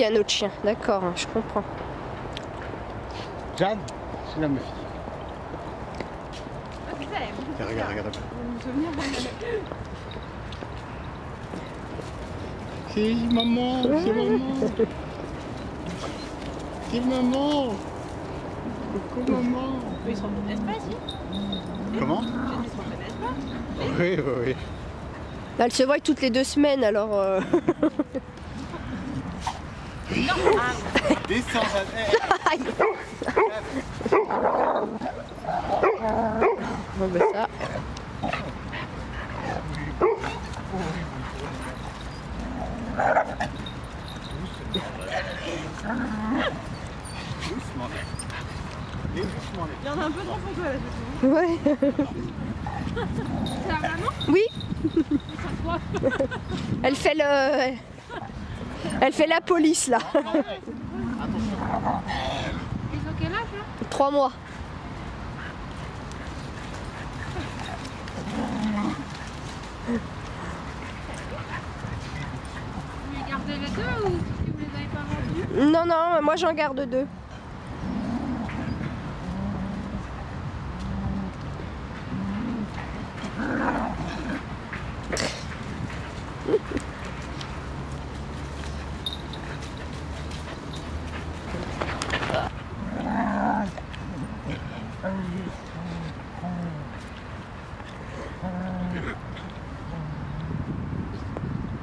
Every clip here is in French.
il y a un autre chien. D'accord, je comprends. Jeanne, c'est là ma fille. Ah, c'est ça, elle. Regarde, regarde. C'est maman, c'est maman. C'est maman. Coucou maman. Ils se reconnaissent pas, si? Comment? Ils se reconnaissent pas? Oui, oui, oui. Elle se voit toutes les 2 semaines, alors... Non, ah, Descends, Jeanne. Aïe. Bon, ben ça... Doucement. Doucement. il y en a un peu trop pour toi, là, je trouve. Ouais. C'est la maman? Oui. Ça croit. Elle fait le... Elle fait la police, là. Ils ont quel âge, là? 3 mois. Vous les gardez les deux ou vous les avez pas vendus? Non, non, moi j'en garde 2. Et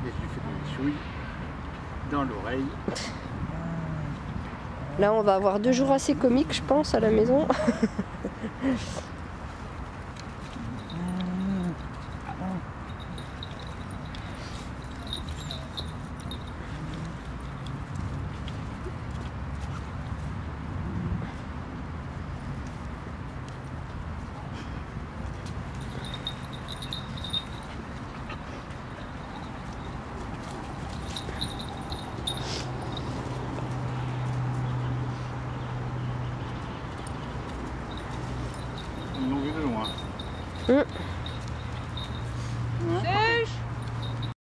je lui fais des chouilles dans l'oreille. Là, on va avoir 2 jours assez comiques, je pense, à la maison. Ils l'ont vu de loin.